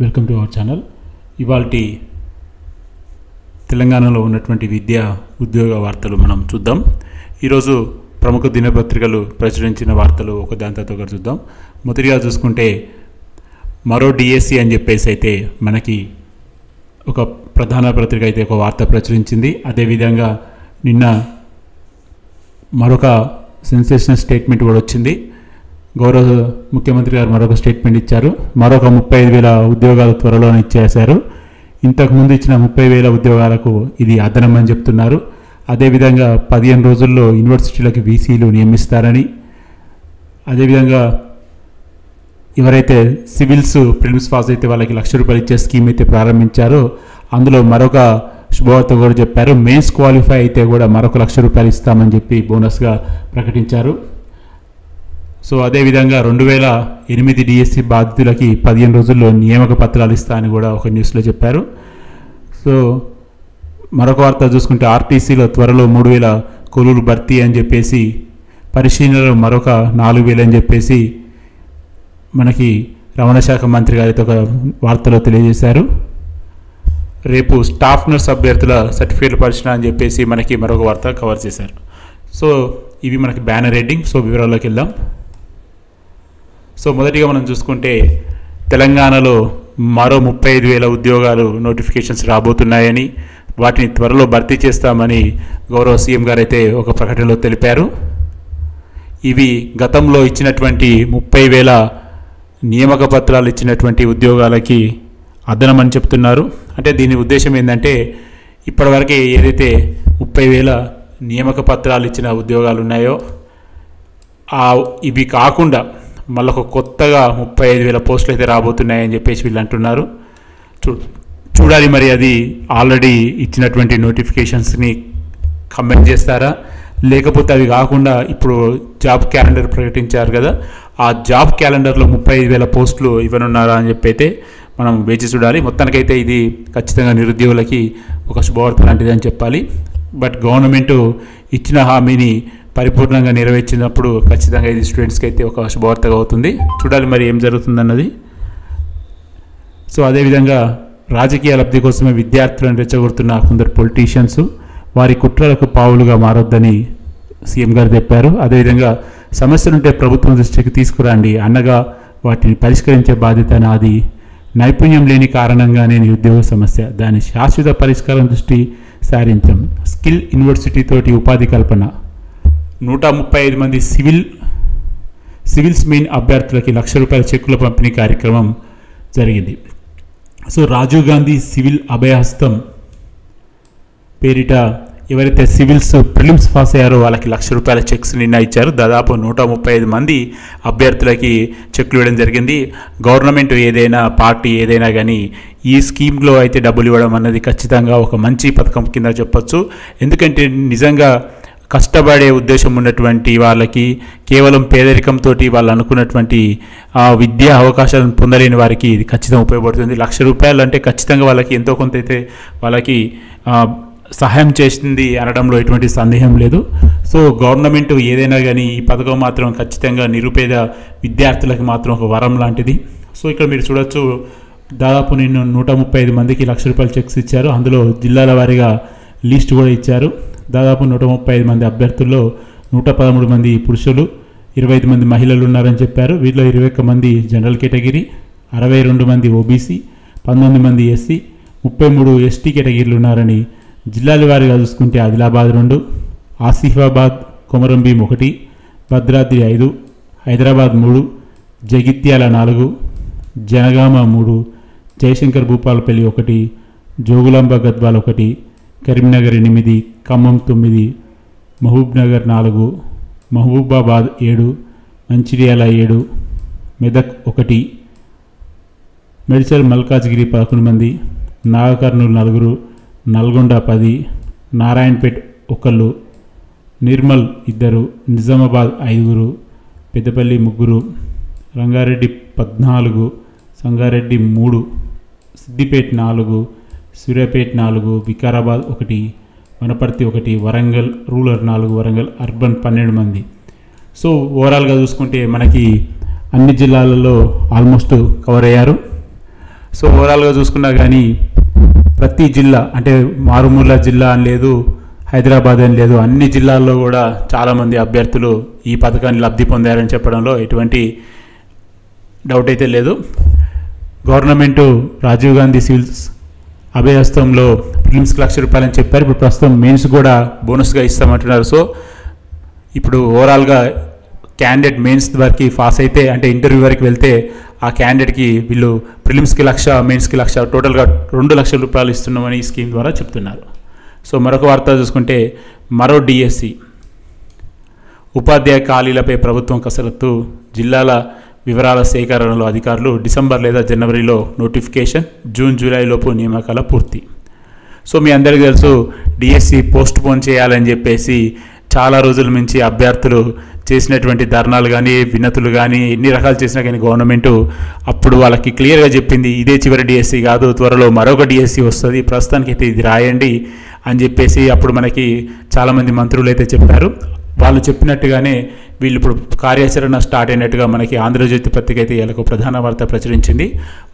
Welcome to our channel. ఇవాల్టి తెలంగాణలో ఉన్నటువంటి విద్యా ఉద్యోగ వార్తలు మనం చూద్దాం. ఈరోజు ప్రముఖ దినపత్రికలు ప్రచురించిన వార్తలు ఒక దాని తర్వాత ఒకటి చూద్దాం. మొదటిగా చూసుకుంటే మరో డిఎస్సి అని చెప్పేసి అయితే మనకి ఒక ప్రధాన పత్రిక అయితే ఒక వార్త ప్రచురించింది. అదేవిధంగా నిన్న మరొక సెన్సేషనల్ స్టేట్మెంట్ కూడా వచ్చింది. గౌరవ ముఖ్యమంత్రి గారు మరొక స్టేట్మెంట్ ఇచ్చారు. మరొక 35,000 ఉద్యోగాలు త్వరలోనే ఇచ్చేశారు. ఇంతకుముందు ఇచ్చిన 30,000 ఉద్యోగాలకు ఇది అదనం అని చెప్తున్నారు. అదేవిధంగా 15 రోజుల్లో యూనివర్సిటీలకు వీసీలు నియమిస్తారని, అదేవిధంగా ఎవరైతే సివిల్స్ ప్రిలిమ్స్ పాస్ అయితే వాళ్ళకి ₹1,00,000 ఇచ్చే స్కీమ్ అయితే ప్రారంభించారో అందులో మరొక శుభవార్త కూడా చెప్పారు. మెయిన్స్ క్వాలిఫై అయితే కూడా మరొక ₹1,00,000 ఇస్తామని చెప్పి బోనస్గా ప్రకటించారు. సో అదేవిధంగా 2008 డిఎస్సి బాధితులకి 15 రోజుల్లో నియామక పత్రాలు ఇస్తా అని కూడా ఒక న్యూస్లో చెప్పారు. సో మరొక వార్త చూసుకుంటే ఆర్టీసీలో త్వరలో 3,000 కొలువులు భర్తీ అని చెప్పేసి, పరిశీలనలో మరొక 4,000 అని చెప్పేసి మనకి రవాణా శాఖ మంత్రి గారితో ఒక వార్తలో తెలియజేశారు. రేపు స్టాఫ్ నర్స్ అభ్యర్థుల సర్టిఫికేట్లు పరిశీలన అని చెప్పేసి మనకి మరొక వార్త కవర్ చేశారు. సో ఇవి మనకి బ్యానర్ హెడ్డింగ్. సో వివరాల్లోకి వెళ్దాం. సో మొదటిగా మనం చూసుకుంటే తెలంగాణలో మరో 35,000 ఉద్యోగాలు నోటిఫికేషన్స్ రాబోతున్నాయని, వాటిని త్వరలో భర్తీ చేస్తామని గౌరవ సీఎం గారు అయితే ఒక ప్రకటనలో తెలిపారు. ఇవి గతంలో ఇచ్చినటువంటి 30,000 నియామక పత్రాలు ఇచ్చినటువంటి ఉద్యోగాలకి అదనమని చెప్తున్నారు. అంటే దీని ఉద్దేశం ఏంటంటే ఇప్పటివరకే ఏదైతే 30,000 నియామక పత్రాలు ఇచ్చిన ఉద్యోగాలు ఉన్నాయో ఇవి కాకుండా మళ్ళీ ఒక కొత్తగా 35,000 పోస్టులు అయితే రాబోతున్నాయని చెప్పేసి వీళ్ళు అంటున్నారు. చూడాలి మరి అది ఆల్రెడీ ఇచ్చినటువంటి నోటిఫికేషన్స్ని కమెంట్ చేస్తారా, లేకపోతే అవి కాకుండా ఇప్పుడు జాబ్ క్యాలెండర్ ప్రకటించారు కదా, ఆ జాబ్ క్యాలెండర్లో 35,000 పోస్టులు ఇవ్వనున్నారా అని చెప్పి అయితే మనం వేచి చూడాలి. మొత్తానికైతే ఇది ఖచ్చితంగా నిరుద్యోగులకి ఒక శుభవార్త లాంటిది అని చెప్పాలి. బట్ గవర్నమెంట్ ఇచ్చిన హామీని పరిపూర్ణంగా నెరవేర్చినప్పుడు ఖచ్చితంగా ఇది స్టూడెంట్స్కి అయితే ఒక శుభవార్తగా అవుతుంది. చూడాలి మరి ఏం జరుగుతుందన్నది. సో అదేవిధంగా రాజకీయ లబ్ధి కోసమే విద్యార్థులను రెచ్చగొడుతున్న కొందరు పొలిటీషియన్స్ వారి కుట్రలకు పావులుగా మారొద్దని సీఎం గారు చెప్పారు. అదేవిధంగా సమస్యలుంటే ప్రభుత్వం దృష్టికి తీసుకురండి, అన్నగా వాటిని పరిష్కరించే బాధ్యత నాది. నైపుణ్యం లేని కారణంగానే నిరుద్యోగ సమస్య, దాని శాశ్వత పరిష్కారం దృష్టి సారించాం. స్కిల్ యూనివర్సిటీ తోటి ఉపాధి కల్పన, 135 మంది సివిల్స్ మెయిన్ అభ్యర్థులకి ₹1,00,000 చెక్కుల పంపిణీ కార్యక్రమం జరిగింది. సో రాజీవ్ గాంధీ సివిల్ అభయహస్తం పేరిట ఎవరైతే సివిల్స్ ప్రిలిమ్స్ పాస్ అయ్యారో వాళ్ళకి ₹1,00,000 చెక్స్ నిన్న ఇచ్చారు. దాదాపు 135 మంది అభ్యర్థులకి చెక్లు ఇవ్వడం జరిగింది. గవర్నమెంట్ ఏదైనా పార్టీ ఏదైనా కానీ ఈ స్కీమ్లో అయితే డబ్బులు ఇవ్వడం అన్నది ఖచ్చితంగా ఒక మంచి పథకం కింద చెప్పొచ్చు. ఎందుకంటే నిజంగా కష్టపడే ఉద్దేశం ఉన్నటువంటి వాళ్ళకి, కేవలం పేదరికంతో వాళ్ళు అనుకున్నటువంటి విద్యా అవకాశాలను పొందలేని వారికి ఇది ఖచ్చితంగా ఉపయోగపడుతుంది. ₹1,00,000 అంటే ఖచ్చితంగా వాళ్ళకి ఎంతో కొంత అయితే వాళ్ళకి సహాయం చేసింది అనడంలో ఎటువంటి సందేహం లేదు. సో గవర్నమెంట్ ఏదైనా కానీ ఈ పథకం మాత్రం ఖచ్చితంగా నిరుపేద విద్యార్థులకు మాత్రం ఒక వరం లాంటిది. సో ఇక్కడ మీరు చూడొచ్చు, దాదాపు నిన్ను 135 మందికి ₹1,00,000 చెక్స్ ఇచ్చారు. అందులో జిల్లాల వారీగా లిస్ట్ కూడా ఇచ్చారు. దాదాపు 135 మంది అభ్యర్థుల్లో 113 మంది పురుషులు, 25 మంది మహిళలు ఉన్నారని చెప్పారు. వీటిలో 21 మంది జనరల్ కేటగిరీ, 62 మంది ఓబీసీ, 19 మంది ఎస్సీ, 33 ఎస్టీ కేటగిరీలు ఉన్నారని, జిల్లాల వారీగా చూసుకుంటే ఆదిలాబాద్ 2, ఆసిఫాబాద్ కొమరం భీం 1, భద్రాద్రి 5, హైదరాబాద్ 3, జగిత్యాల 4, జనగామ 3, జయశంకర్ భూపాలపల్లి 1, జోగులాంబ గద్వాల్ 1, కరీంనగర్ 8, ఖమ్మం 9, మహబూబ్నగర్ 4, మహబూబాబాద్ 7, మంచిర్యాల 7, మెదక్ 1, మేడ్చల్ మల్కాజ్గిరి 11 మంది, నాగకర్నూలు 4, నల్గొండ 10, నారాయణపేట్ 1, నిర్మల్ 2, నిజామాబాద్ 5, పెద్దపల్లి 3, రంగారెడ్డి 14, సంగారెడ్డి 3, సిద్దిపేట్ 4, సూర్యాపేట్ 4, వికారాబాద్ 1, వనపర్తి 1, వరంగల్ రూరల్ 4, వరంగల్ అర్బన్ 12 మంది. సో ఓవరాల్గా చూసుకుంటే మనకి అన్ని జిల్లాలలో ఆల్మోస్ట్ కవర్ అయ్యారు. సో ఓవరాల్గా చూసుకున్నా కానీ ప్రతి జిల్లా అంటే మారుమూల జిల్లా అని లేదు, హైదరాబాద్ అని లేదు, అన్ని జిల్లాల్లో కూడా చాలామంది అభ్యర్థులు ఈ పథకాన్ని లబ్ధి పొందారని చెప్పడంలో ఎటువంటి డౌట్ అయితే లేదు. గవర్నమెంటు రాజీవ్ గాంధీ సివిల్స్ అభయహస్తంలో ప్రిలిమ్స్కి ₹1,00,000 అని చెప్పారు. ఇప్పుడు ప్రస్తుతం మెయిన్స్ కూడా బోనస్గా ఇస్తామంటున్నారు. సో ఇప్పుడు ఓవరాల్గా క్యాండిడేట్ మెయిన్స్ వరకు పాస్ అయితే అంటే ఇంటర్వ్యూ వరకు వెళ్తే ఆ క్యాండిడేట్కి వీళ్ళు ప్రిలిమ్స్కి 1,00,000 మెయిన్స్కి 1,00,000 టోటల్గా ₹2,00,000 ఇస్తున్నామని ఈ స్కీమ్ ద్వారా చెప్తున్నారు. సో మరొక వార్త చూసుకుంటే మరో డిఎస్సి ఉపాధ్యాయ ఖాళీలపై ప్రభుత్వం కసరత్తు, జిల్లాల వివరాల సేకరణలో అధికారులు, డిసెంబర్ లేదా జనవరిలో నోటిఫికేషన్, జూన్ జూలైలోపు నియామకాల పూర్తి. సో మీ అందరికీ తెలుసు డిఎస్సి పోస్ట్ పోన్ చేయాలని చెప్పేసి చాలా రోజుల నుంచి అభ్యర్థులు చేసినటువంటి ధర్నాలు కానీ వినతులు కానీ ఎన్ని రకాలు చేసినా కానీ గవర్నమెంటు అప్పుడు వాళ్ళకి క్లియర్గా చెప్పింది ఇదే చివరి డిఎస్సి కాదు, త్వరలో మరొక డిఎస్సి వస్తుంది, ప్రస్తుతానికి అయితే ఇది రాయండి అని చెప్పేసి అప్పుడు మనకి చాలామంది మంత్రులు అయితే చెప్పారు. వాళ్ళు చెప్పినట్టుగానే వీళ్ళు ఇప్పుడు కార్యాచరణ స్టార్ట్ అయినట్టుగా మనకి ఆంధ్రజ్యోతి పత్రిక అయితే వీళ్ళకు ప్రధాన వార్త ప్రచురించింది.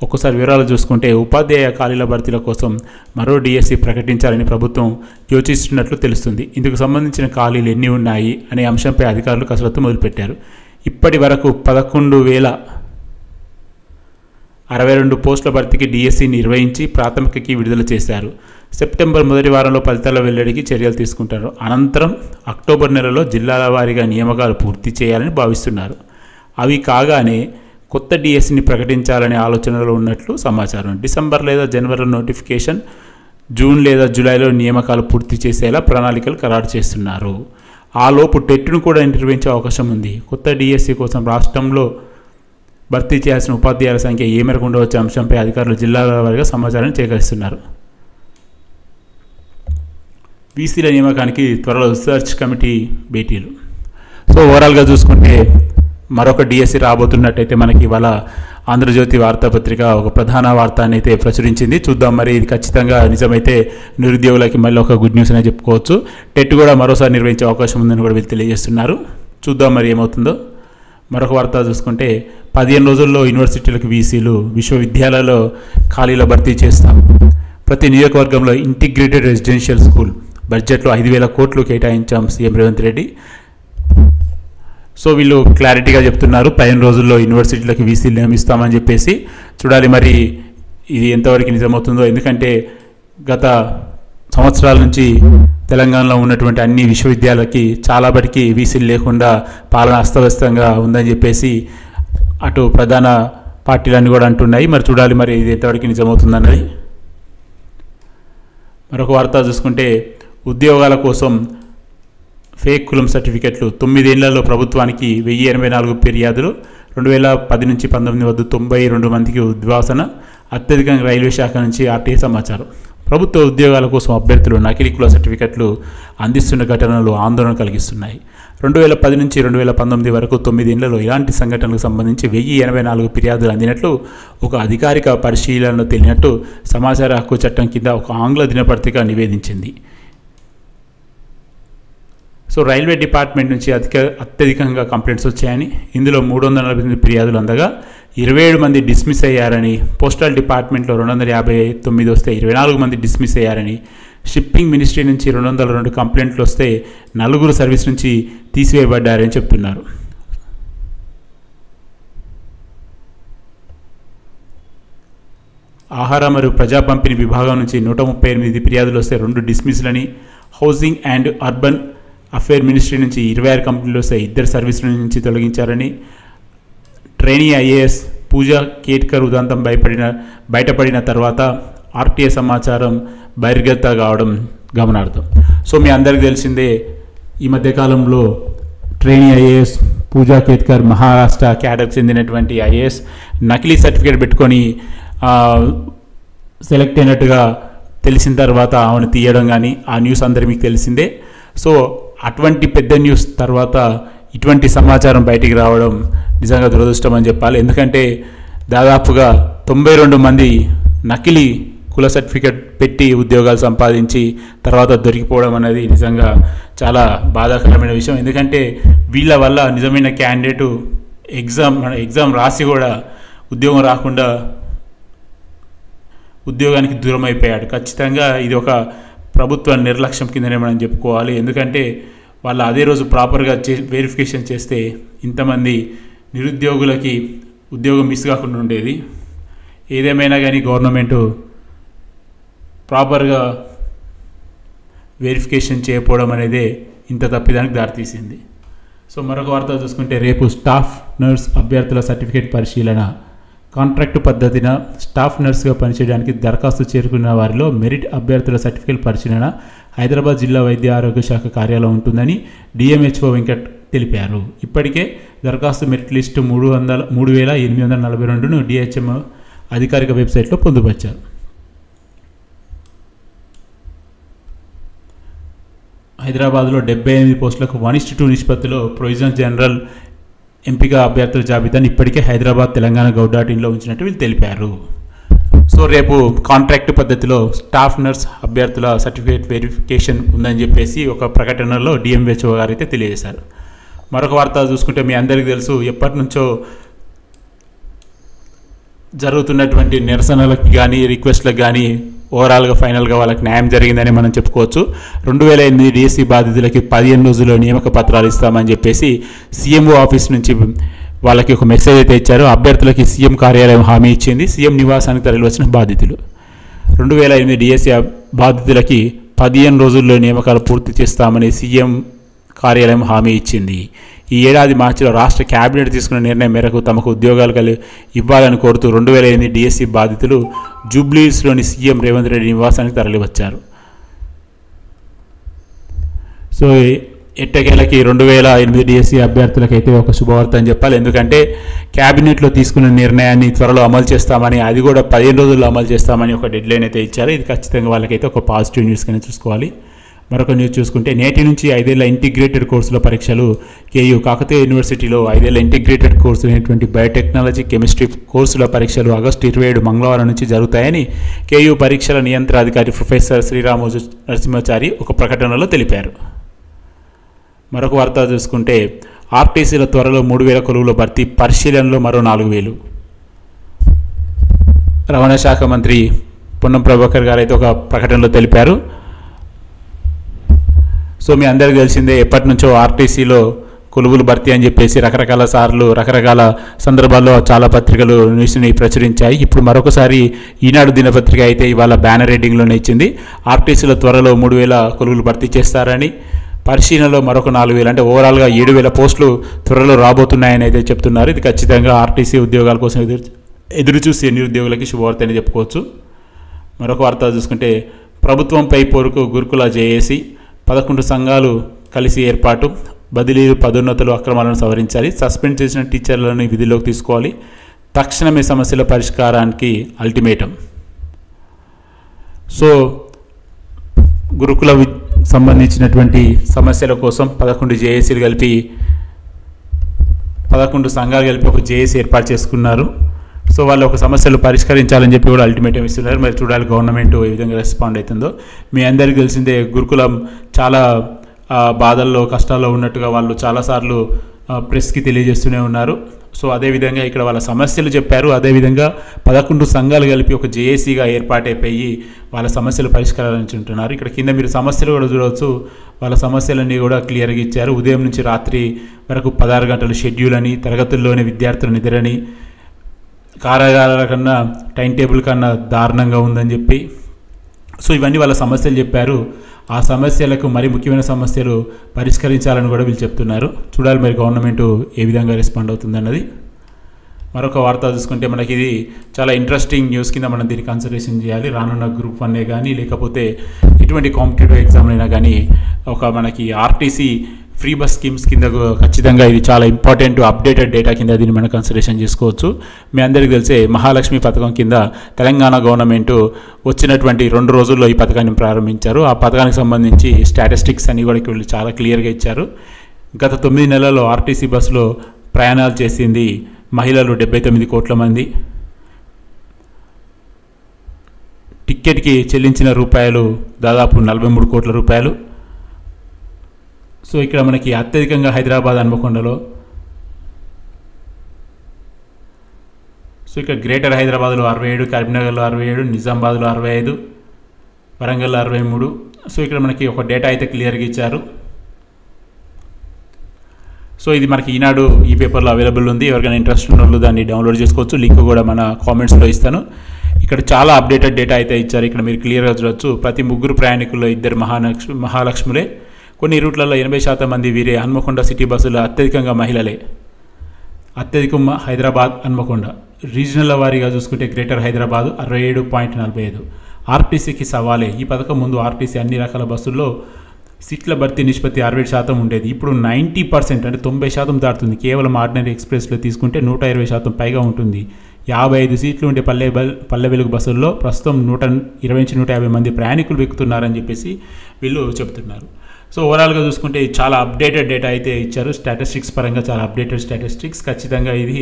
ఒక్కసారి వివరాలు చూసుకుంటే ఉపాధ్యాయ ఖాళీల భర్తీల కోసం మరో డిఎస్సి ప్రకటించాలని ప్రభుత్వం యోచిస్తున్నట్లు తెలుస్తుంది. ఇందుకు సంబంధించిన ఖాళీలు ఎన్ని ఉన్నాయి అనే అంశంపై అధికారులు కసరత్తు మొదలుపెట్టారు. ఇప్పటి వరకు 11,062 పోస్టుల భర్తీకి డిఎస్సి నిర్వహించి ప్రాథమికకి విడుదల చేశారు. సెప్టెంబర్ మొదటి వారంలో ఫలితాల వెల్లడికి చర్యలు తీసుకుంటారు. అనంతరం అక్టోబర్ నెలలో జిల్లాల వారీగా నియామకాలు పూర్తి చేయాలని భావిస్తున్నారు. అవి కాగానే కొత్త డిఎస్సిని ప్రకటించాలనే ఆలోచనలో ఉన్నట్లు సమాచారం. డిసెంబర్ లేదా జనవరిలో నోటిఫికేషన్, జూన్ లేదా జూలైలో నియామకాలు పూర్తి చేసేలా ప్రణాళికలు ఖరారు చేస్తున్నారు. ఆ లోపు టెట్ను కూడా నిర్వహించే అవకాశం ఉంది. కొత్త డిఎస్సి కోసం రాష్ట్రంలో భర్తీ చేయాల్సిన ఉపాధ్యాయుల సంఖ్య ఏ మేరకు ఉండవచ్చే అంశంపై అధికారులు జిల్లాల వారీగా సమాచారాన్ని సేకరిస్తున్నారు. వీసీల నియామకానికి త్వరలో రీసెర్చ్ కమిటీ భేటీలు. సో ఓవరాల్గా చూసుకుంటే మరొక డిఎస్సి రాబోతున్నట్టయితే మనకి ఇవాళ ఆంధ్రజ్యోతి వార్తాపత్రిక ఒక ప్రధాన వార్తని అయితే ప్రచురించింది. చూద్దాం మరి ఇది ఖచ్చితంగా నిజమైతే నిరుద్యోగులకి మళ్ళీ ఒక గుడ్ న్యూస్ అనే చెప్పుకోవచ్చు. టెట్ కూడా మరోసారి నిర్వహించే అవకాశం ఉందని కూడా వీళ్ళు తెలియజేస్తున్నారు. చూద్దాం మరి ఏమవుతుందో. మరొక వార్త చూసుకుంటే 15 రోజుల్లో యూనివర్సిటీలకు వీసీలు, విశ్వవిద్యాలయాల్లో ఖాళీల భర్తీ చేస్తాం. ప్రతి నియోజకవర్గంలో ఇంటిగ్రేటెడ్ రెసిడెన్షియల్ స్కూల్ బడ్జెట్లో 5,000 కోట్లు కేటాయించాం సీఎం రేవంత్ రెడ్డి. సో వీళ్ళు క్లారిటీగా చెప్తున్నారు 15 రోజుల్లో యూనివర్సిటీలకు వీసీలు నియమిస్తామని చెప్పేసి. చూడాలి మరి ఇది ఎంతవరకు నిజమవుతుందో. ఎందుకంటే గత సంవత్సరాల నుంచి తెలంగాణలో ఉన్నటువంటి అన్ని విశ్వవిద్యాలయాలకి చాలా బడికి వీసీలు లేకుండా పాలన అస్తవ్యస్తంగా ఉందని చెప్పేసి అటు ప్రధాన పార్టీలన్నీ కూడా అంటున్నాయి. మరి చూడాలి మరి ఇది ఎంతవరకు నిజమవుతుందన్నది. మరొక వార్త చూసుకుంటే ఉద్యోగాల కోసం ఫేక్ కులం సర్టిఫికెట్లు 9 ఏళ్లలో ప్రభుత్వానికి 1084 ఫిర్యాదులు, 2010 నుంచి 19 వద్ద 92 మందికి ఉద్వాసన, అత్యధికంగా రైల్వే శాఖ నుంచి ఆర్టీఐ సమాచారం. ప్రభుత్వ ఉద్యోగాల కోసం అభ్యర్థులు నకిలీ కుల సర్టిఫికెట్లు అందిస్తున్న ఘటనలు ఆందోళన కలిగిస్తున్నాయి. 2010 నుంచి 2019 వరకు 9 ఏళ్లలో ఇలాంటి సంఘటనలకు సంబంధించి 1084 ఫిర్యాదులు అందినట్లు ఒక అధికారిక పరిశీలనలో తేలినట్టు సమాచార హక్కు చట్టం కింద ఒక ఆంగ్ల దినపత్రిక నివేదించింది. సో రైల్వే డిపార్ట్మెంట్ నుంచి అత్యధికంగా కంప్లైంట్స్ వచ్చాయని, ఇందులో 348 ఫిర్యాదులు అందగా 27 మంది డిస్మిస్ అయ్యారని, పోస్టల్ డిపార్ట్మెంట్లో 259 వస్తే 24 మంది డిస్మిస్ అయ్యారని, షిప్పింగ్ మినిస్ట్రీ నుంచి 202 కంప్లైంట్లు వస్తే 4 సర్వీస్ నుంచి తీసివేయబడ్డారని చెప్తున్నారు. ఆహార మరియు ప్రజా పంపిణీ విభాగం నుంచి 138 ఫిర్యాదులు వస్తే 2 డిస్మిస్లని, housing and urban affair ministry నుంచి 26 కంపెనీలు వస్తే 2 సర్వీసుల నుంచి తొలగించారని, ట్రైనీ ఐఏఎస్ పూజా కేట్కర్ ఉదంతం బయటపడిన తర్వాత ఆర్టీఐ సమాచారం బహిర్గత కావడం గమనార్థం. సో మీ అందరికీ తెలిసిందే ఈ మధ్యకాలంలో ట్రైనీ ఐఏఎస్ పూజా కేట్కర్ మహారాష్ట్ర క్యాడర్కి చెందినటువంటి ఐఏఎస్ నకిలీ సర్టిఫికేట్ పెట్టుకొని సెలెక్ట్ అయినట్టుగా తెలిసిన తర్వాత ఆమెను తీయడం కానీ ఆ న్యూస్ అందరికీ మీకు తెలిసిందే. సో అటువంటి పెద్ద న్యూస్ తర్వాత ఇటువంటి సమాచారం బయటికి రావడం నిజంగా దురదృష్టం అని చెప్పాలి. ఎందుకంటే దాదాపుగా 92 మంది నకిలీ కుల సర్టిఫికేట్ పెట్టి ఉద్యోగాలు సంపాదించి తర్వాత దొరికిపోవడం అనేది నిజంగా చాలా బాధాకరమైన విషయం. ఎందుకంటే వీళ్ళ వల్ల నిజమైన క్యాండిడేటు ఎగ్జామ్ రాసి కూడా ఉద్యోగం రాకుండా ఉద్యోగానికి దూరం అయిపోయాడు. ఖచ్చితంగా ఇది ఒక ప్రభుత్వ నిర్లక్ష్యం కిందనే మనం చెప్పుకోవాలి. ఎందుకంటే వాళ్ళు అదే రోజు ప్రాపర్గా వెరిఫికేషన్ చేస్తే ఇంతమంది నిరుద్యోగులకి ఉద్యోగం మిస్ కాకుండా ఉండేది. ఏదేమైనా కానీ గవర్నమెంటు ప్రాపర్గా వెరిఫికేషన్ చేయకపోవడం అనేది ఇంత తప్పిదానికి దారితీసింది. సో మరొక వార్త చూసుకుంటే, రేపు స్టాఫ్ నర్స్ అభ్యర్థుల సర్టిఫికేట్ పరిశీలన. కాంట్రాక్టు పద్ధతిన స్టాఫ్ నర్స్గా పనిచేయడానికి దరఖాస్తు చేరుకున్న వారిలో మెరిట్ అభ్యర్థుల సర్టిఫికేట్ పరిశీలన హైదరాబాద్ జిల్లా వైద్య ఆరోగ్య శాఖ కార్యాలయం ఉంటుందని డిఎంహెచ్ఓ వెంకట్ తెలిపారు. ఇప్పటికే దరఖాస్తు మెరిట్ లిస్టు 3,842ను డిహెచ్ఎం అధికారిక వెబ్సైట్లో పొందుపరిచారు. హైదరాబాద్లో 78 పోస్టులకు 1:2 నిష్పత్తిలో ప్రొవిజనల్ జనరల్ ఎంపిక అభ్యర్థుల జాబితాను ఇప్పటికే హైదరాబాద్ తెలంగాణ gov.in ఉంచినట్టు వీళ్ళు తెలిపారు. సో రేపు కాంట్రాక్ట్ పద్ధతిలో స్టాఫ్ నర్స్ అభ్యర్థుల సర్టిఫికేట్ వెరిఫికేషన్ ఉందని చెప్పేసి ఒక ప్రకటనలో డిఎంహెచ్ఓ గారు అయితే తెలియజేశారు. మరొక వార్త చూసుకుంటే, మీ అందరికీ తెలుసు, ఎప్పటి నుంచో జరుగుతున్నటువంటి నిరసనలకు కానీ రిక్వెస్ట్లకు కానీ ఓవరాల్గా ఫైనల్గా వాళ్ళకి న్యాయం జరిగిందని మనం చెప్పుకోవచ్చు. 2008 డిఎస్సి బాధితులకి 15 రోజుల్లో నియామక పత్రాలు ఇస్తామని చెప్పేసి సీఎంఓ ఆఫీస్ నుంచి వాళ్ళకి ఒక మెసేజ్ అయితే ఇచ్చారు. అభ్యర్థులకి సీఎం కార్యాలయం హామీ ఇచ్చింది. సీఎం నివాసానికి తరలివచ్చిన బాధితులు 2008 డిఎస్సి బాధితులకి 15 రోజుల్లో నియామకాలు పూర్తి చేస్తామని సీఎం కార్యాలయం హామీ ఇచ్చింది. ఈ ఏడాది మార్చిలో రాష్ట్ర క్యాబినెట్ తీసుకున్న నిర్ణయం మేరకు తమకు ఉద్యోగాలు ఇవ్వాలని కోరుతూ 2008 డిఎస్సి బాధితులు జూబ్లీహిల్స్లోని సీఎం రేవంత్ రెడ్డి నివాసానికి తరలివచ్చారు. సో ఎట్టకేలకి 2008 డిఎస్సి అభ్యర్థులకైతే ఒక శుభవార్త అని చెప్పాలి. ఎందుకంటే క్యాబినెట్లో తీసుకున్న నిర్ణయాన్ని త్వరలో అమలు చేస్తామని, అది కూడా 15 రోజుల్లో అమలు చేస్తామని ఒక డెడ్లైన్ అయితే ఇచ్చారు. ఇది ఖచ్చితంగా వాళ్ళకైతే ఒక పాజిటివ్ న్యూస్ కింద చూసుకోవాలి. మరొక న్యూస్ చూసుకుంటే, నేటి నుంచి 5 ఏళ్ల ఇంటిగ్రేటెడ్ కోర్సుల పరీక్షలు కేయూ కాకతీయ యూనివర్సిటీలో 5 ఏళ్ల ఇంటిగ్రేటెడ్ కోర్సులు అయినటువంటి బయోటెక్నాలజీ, కెమిస్ట్రీ కోర్సుల పరీక్షలు ఆగస్టు 27 మంగళవారం నుంచి జరుగుతాయని కేయూ పరీక్షల నియంత్రణాధికారి ప్రొఫెసర్ శ్రీరామోజు నరసింహాచారి ఒక ప్రకటనలో తెలిపారు. మరొక వార్త చూసుకుంటే, ఆర్టీసీల త్వరలో 3,000 కొలువుల భర్తీ, పరిశీలనలో మరో 4,000. రవాణా శాఖ మంత్రి పొన్నం ప్రభాకర్ గారు అయితే ఒక ప్రకటనలో తెలిపారు. సో మీ అందరికీ తెలిసిందే, ఎప్పటి నుంచో ఆర్టీసీలో కొలువులు భర్తీ అని చెప్పేసి రకరకాల సార్లు రకరకాల సందర్భాల్లో చాలా పత్రికలు న్యూస్ని ప్రచురించాయి. ఇప్పుడు మరొకసారి ఈనాడు దినపత్రిక అయితే ఇవాళ బ్యానర్ హెడ్డింగ్లోనే ఇచ్చింది, ఆర్టీసీలో త్వరలో 3,000 కొలువులు భర్తీ చేస్తారని, పరిశీలనలో మరొక 4,000, అంటే ఓవరాల్గా 7,000 పోస్టులు త్వరలో రాబోతున్నాయని అయితే చెప్తున్నారు. ఇది ఖచ్చితంగా ఆర్టీసీ ఉద్యోగాల కోసం ఎదురు చూసే నిరుద్యోగులకి శుభవార్త అని చెప్పుకోవచ్చు. మరొక వార్త చూసుకుంటే, ప్రభుత్వంపై పోరుకు గురుకుల జేఏసీ, 11 సంఘాలు కలిసి ఏర్పాటు, బదిలీలు పదోన్నతులు అక్రమాలను సవరించాలి, సస్పెండ్ చేసిన టీచర్లను విధుల్లోకి తీసుకోవాలి, తక్షణమే సమస్యల పరిష్కారానికి అల్టిమేటం. సో గురుకుల సంబంధించినటువంటి సమస్యల కోసం 11 జేఏసీలు కలిపి 11 సంఘాలు కలిపి ఒక జేఏసీ ఏర్పాటు చేసుకున్నారు. సో వాళ్ళు ఒక సమస్యలు పరిష్కరించాలని చెప్పి కూడా అల్టిమేటం ఇస్తున్నారు. మరి చూడాలి గవర్నమెంట్ ఏ విధంగా రెస్పాండ్ అవుతుందో. మీ అందరికీ తెలిసిందే, గురుకులం చాలా బాధల్లో కష్టాల్లో ఉన్నట్టుగా వాళ్ళు చాలాసార్లు ప్రెస్కి తెలియజేస్తూనే ఉన్నారు. సో అదేవిధంగా ఇక్కడ వాళ్ళ సమస్యలు చెప్పారు. అదేవిధంగా 11 సంఘాలు కలిపి ఒక జేఏసీగా ఏర్పాటైపోయి వాళ్ళ సమస్యలు పరిష్కరించుంటున్నారు. ఇక్కడ కింద మీరు సమస్యలు కూడా చూడవచ్చు. వాళ్ళ సమస్యలన్నీ కూడా క్లియర్గా ఇచ్చారు. ఉదయం నుంచి రాత్రి వరకు 16 గంటలు షెడ్యూల్ అని, తరగతుల్లోనే విద్యార్థుల నిద్రని, కారాగారాల కన్నా టైం టేబుల్ కన్నా దారుణంగా ఉందని చెప్పి, సో ఇవన్నీ వాళ్ళ సమస్యలు చెప్పారు. ఆ సమస్యలకు మరి ముఖ్యమైన సమస్యలు పరిష్కరించాలని కూడా వీళ్ళు చెప్తున్నారు. చూడాలి మరి గవర్నమెంట్ ఏ విధంగా రెస్పాండ్ అవుతుందన్నది. మరొక వార్త చూసుకుంటే, మనకి ఇది చాలా ఇంట్రెస్టింగ్ న్యూస్ కింద మనం దీన్ని కన్సిడరేషన్ చేయాలి. రానున్న గ్రూప్ 1 కానీ లేకపోతే ఎటువంటి కాంపిటేటివ్ ఎగ్జామ్ అయినా కానీ ఒక మనకి ఆర్టీసీ ఫ్రీ బస్ స్కీమ్స్ కింద ఖచ్చితంగా ఇది చాలా ఇంపార్టెంట్ అప్డేటెడ్ డేటా కింద దీన్ని మనం కన్సిడరేషన్ చేసుకోవచ్చు. మీ అందరికీ తెలిసే మహాలక్ష్మి పథకం కింద తెలంగాణ గవర్నమెంట్ వచ్చినటువంటి 2 రోజుల్లో ఈ పథకాన్ని ప్రారంభించారు. ఆ పథకానికి సంబంధించి స్టాటిస్టిక్స్ అన్ని కూడా వీళ్ళు చాలా క్లియర్గా ఇచ్చారు. గత 9 నెలల్లో ఆర్టీసీ బస్సులో ప్రయాణాలు చేసింది మహిళలు 79 కోట్ల మంది. టిక్కెట్కి చెల్లించిన రూపాయలు దాదాపు 43 కోట్ల రూపాయలు. సో ఇక్కడ మనకి అత్యధికంగా హైదరాబాద్ హన్మకొండలో, సో ఇక్కడ గ్రేటర్ హైదరాబాద్లో 67, కరీంనగర్లో 67, నిజామాబాద్లో 65, వరంగల్లో 63. సో ఇక్కడ మనకి ఒక డేటా అయితే క్లియర్గా ఇచ్చారు. సో ఇది మనకి ఈనాడు ఈ పేపర్లో అవైలబుల్ ఉంది. ఎవరికైనా ఇంట్రెస్ట్ ఉన్న వాళ్ళు దాన్ని డౌన్లోడ్ చేసుకోవచ్చు. లింక్ కూడా మన కామెంట్స్లో ఇస్తాను. ఇక్కడ చాలా అప్డేటెడ్ డేటా అయితే ఇచ్చారు. ఇక్కడ మీరు క్లియర్గా చూడవచ్చు. ప్రతి 3 ప్రయాణికుల్లో 2 మహాలక్ష్ములే. కొన్ని రూట్లలో 80% మంది వీరే. హన్మకొండ సిటీ బస్సులో అత్యధికంగా మహిళలే. అత్యధికం హైదరాబాద్, హన్మకొండ. రీజనల్ వారీగా చూసుకుంటే గ్రేటర్ హైదరాబాద్ 67.45. ఆర్టీసీకి సవాలే. ఈ పథకం ముందు ఆర్టీసీ అన్ని రకాల బస్సుల్లో సీట్ల భర్తీ నిష్పత్తి 67% ఉండేది. ఇప్పుడు 90% అంటే 90% దాటుతుంది. కేవలం ఆర్డినరీ ఎక్స్ప్రెస్లో తీసుకుంటే 120% పైగా ఉంటుంది. 55 సీట్లు ఉండే పల్లె వెలుగు బస్సుల్లో ప్రస్తుతం 120-150 మంది ప్రయాణికులు ఎక్కుతున్నారని చెప్పేసి వీళ్ళు చెబుతున్నారు. సో ఓవరాల్గా చూసుకుంటే చాలా అప్డేటెడ్ డేటా అయితే ఇచ్చారు. స్టాటిస్టిక్స్ పరంగా చాలా అప్డేటెడ్ స్టాటిస్టిక్స్. ఖచ్చితంగా ఇది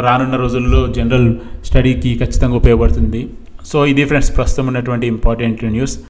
రానున్న రోజుల్లో జనరల్ స్టడీకి ఖచ్చితంగా ఉపయోగపడుతుంది. సో ఇది ఫ్రెండ్స్ ప్రస్తుతం ఉన్నటువంటి ఇంపార్టెంట్ న్యూస్.